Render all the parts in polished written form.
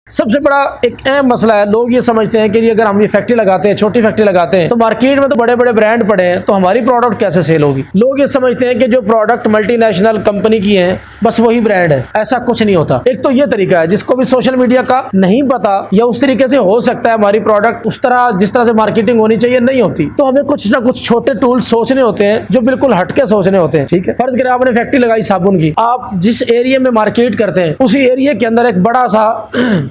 सबसे बड़ा एक अहम मसला है, लोग ये समझते हैं कि अगर हम ये फैक्ट्री लगाते हैं, छोटी फैक्ट्री लगाते हैं, तो मार्केट में तो बड़े बड़े ब्रांड पड़े हैं, तो हमारी प्रोडक्ट कैसे सेल होगी। लोग ये समझते हैं कि जो प्रोडक्ट मल्टीनेशनल कंपनी की है बस वही ब्रांड है। ऐसा कुछ नहीं होता। एक तो ये तरीका है, जिसको भी सोशल मीडिया का नहीं पता या उस तरीके से हो सकता है हमारी प्रोडक्ट उस तरह जिस तरह से मार्केटिंग होनी चाहिए नहीं होती, तो हमें कुछ ना कुछ छोटे टूल सोचने होते हैं जो बिल्कुल हटके सोचने होते हैं। ठीक है, फर्ज करें आपने फैक्ट्री लगाई साबुन की, आप जिस एरिया में मार्केट करते हैं उसी एरिया के अंदर एक बड़ा सा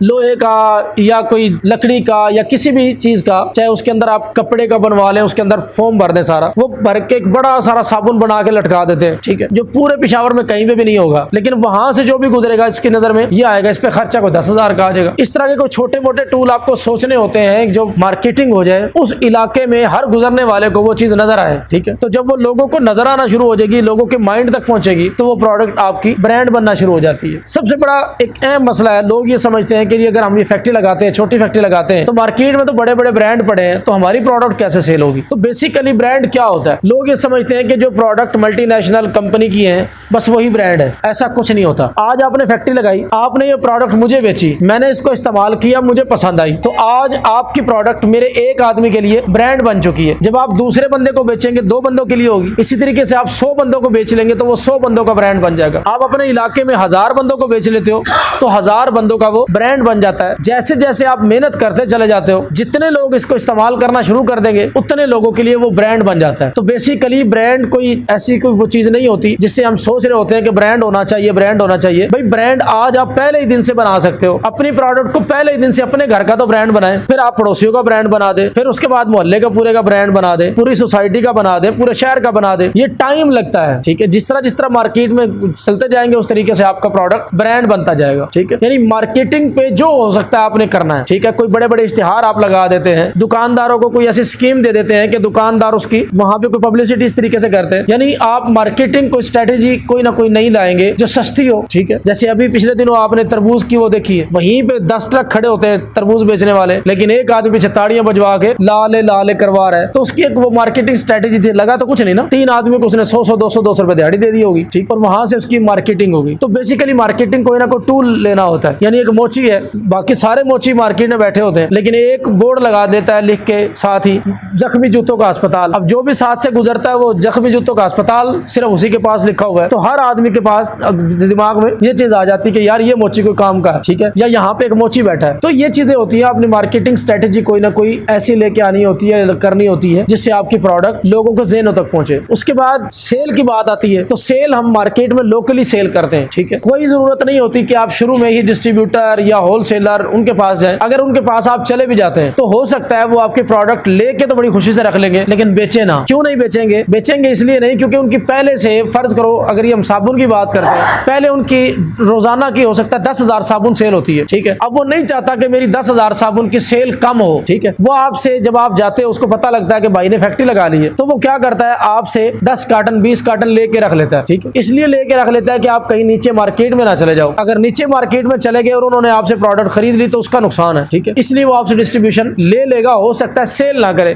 लोहे का या कोई लकड़ी का या किसी भी चीज का, चाहे उसके अंदर आप कपड़े का बनवा लें, उसके अंदर फोम भर दें, सारा वो भर के एक बड़ा सारा साबुन बना के लटका देते हैं। ठीक है, जो पूरे पेशावर में कहीं पे भी नहीं होगा, लेकिन वहां से जो भी गुजरेगा इसकी नजर में ये आएगा, इस पे खर्चा कोई 10,000 का आ जाएगा। इस तरह के कोई छोटे मोटे टूल आपको सोचने होते हैं जो मार्केटिंग हो जाए, उस इलाके में हर गुजरने वाले को वो चीज नजर आए। ठीक है, तो जब वो लोगों को नजर आना शुरू हो जाएगी, लोगों के माइंड तक पहुंचेगी, तो वो प्रोडक्ट आपकी ब्रांड बनना शुरू हो जाती है। सबसे बड़ा एक अहम मसला है, लोग ये समझते हैं कि अगर हम ये फैक्ट्री लगाते हैं, छोटी फैक्ट्री लगाते हैं, तो मार्केट में तो बड़े बड़े ब्रांड पड़े हैं, तो हमारी प्रोडक्ट कैसे सेल होगी। तो बेसिकली ब्रांड क्या होता है, लोग ये समझते हैं कि जो प्रोडक्ट मल्टीनेशनल कंपनी की है बस वही ब्रांड है। ऐसा कुछ नहीं होता। आज आपने फैक्ट्री लगाई, आपने ये प्रोडक्ट मुझे बेची, मैंने इसको इस्तेमाल किया, मुझे पसंद आई, तो आज आपकी प्रोडक्ट मेरे एक आदमी के लिए ब्रांड बन चुकी है। जब आप दूसरे बंदे को बेचेंगे 2 बंदों के लिए होगी। इसी तरीके से आप 100 बंदों को बेच लेंगे तो वो 100 बंदों का ब्रांड बन जाएगा। आप अपने इलाके में 1000 बंदों को बेच लेते हो तो 1000 बंदों का वो ब्रांड बन जाता है। जैसे जैसे आप मेहनत करते चले जाते हो, जितने लोग इसको इस्तेमाल करना शुरू कर देंगे उतने लोगों के लिए वो ब्रांड बन जाता है। तो बेसिकली ब्रांड कोई ऐसी कोई वो चीज नहीं होती जिससे हम सोच रहे होते हैं कि ब्रांड होना चाहिए, ब्रांड होना चाहिए। भाई ब्रांड आज आप पहले ही दिन से बना सकते हो। अपनी प्रोडक्ट को पहले ही दिन से अपने घर का तो ब्रांड बनाए, फिर आप पड़ोसियों का ब्रांड बना दे, फिर उसके बाद मोहल्ले का पूरे का ब्रांड बना दे, पूरी सोसाइटी का बना दे, पूरे शहर का बना दे। ये टाइम लगता है। ठीक है, जिस तरह मार्केट में चलते जाएंगे उस तरीके से आपका प्रोडक्ट ब्रांड बनता जाएगा। ठीक है, यानी मार्केटिंग पे जो हो सकता है आपने करना है। ठीक है, कोई बड़े बड़े इश्तिहार आप लगा देते हैं, दुकानदारों को कोई ऐसी स्कीम दे देते हैं कि दुकानदार उसकी वहां पे कोई पब्लिसिटी इस तरीके से करते हैं। यानी आप मार्केटिंग कोई स्ट्रेटेजी कोई ना कोई नहीं लाएंगे जो सस्ती हो। ठीक है, जैसे अभी पिछले दिनों आपने तरबूज की वो देखी है, वहीं पे 10 ट्रक खड़े होते हैं तरबूज बेचने वाले, लेकिन एक आदमी पीछे ताड़ियां बजवा के लाले लाले करवा रहा है। तो उसकी एक वो मार्केटिंग स्ट्रेटेजी थी, लगा तो कुछ नहीं ना, 3 आदमी को उसने 100 200 रुपए दिहाड़ी दे दी होगी। ठीक, और वहां से उसकी मार्केटिंग होगी। तो बेसिकली मार्केटिंग कोई ना कोई टूल लेना होता है। यानी एक मोची है, बाकी सारे मोची मार्केट में बैठे होते हैं, लेकिन एक बोर्ड लगा देता है लिख के साथ ही जख्मी जूतों का अस्पताल। अब जो भी साथ से गुजरता है वो जख्मी जूतों का अस्पताल सिर्फ उसी के पास लिखा हुआ है, तो हर आदमी के पास दिमाग में ये चीज आ जाती है कि यार ये मोची कोई काम का है। ठीक है, या यहाँ पे एक मोची बैठा है। तो ये चीजें होती है, अपनी मार्केटिंग स्ट्रेटेजी कोई ना कोई ऐसी लेके आनी होती है, करनी होती है, जिससे आपकी प्रोडक्ट लोगों को ज़हनों तक पहुंचे। उसके बाद सेल की बात आती है, तो सेल हम मार्केट में लोकली सेल करते हैं। ठीक है, कोई जरूरत नहीं होती कि आप शुरू में ही डिस्ट्रीब्यूटर या होलसेलर उनके पास जाए। अगर उनके पास आप चले भी जाते हैं तो हो सकता है वो आपके प्रोडक्ट लेके तो बड़ी खुशी से रख लेंगे, लेकिन बेचे ना। क्यों नहीं बेचेंगे? बेचेंगे इसलिए नहीं क्योंकि उनकी पहले से, फर्ज करो अगर ये हम साबुन की बात करते हैं, पहले उनकी रोजाना की हो सकता है 10,000 साबुन सेल होती है। ठीक है, अब वो नहीं चाहता कि मेरी 10,000 साबुन की सेल कम हो। ठीक है, वो आपसे जब आप जाते हैं उसको पता लगता है कि भाई ने फैक्ट्री लगा ली है, तो वो क्या करता है आपसे 10 कार्टन 20 कार्टन लेके रख लेता है। ठीक है, इसलिए लेके रख लेता है कि आप कहीं नीचे मार्केट में ना चले जाओ। अगर नीचे मार्केट में चले गए और उन्होंने आपसे प्रोडक्ट खरीद ली तो उसका नुकसान है। ठीक है, इसलिए वो आपसे डिस्ट्रीब्यूशन ले लेगा, हो सकता है सेल ना करे।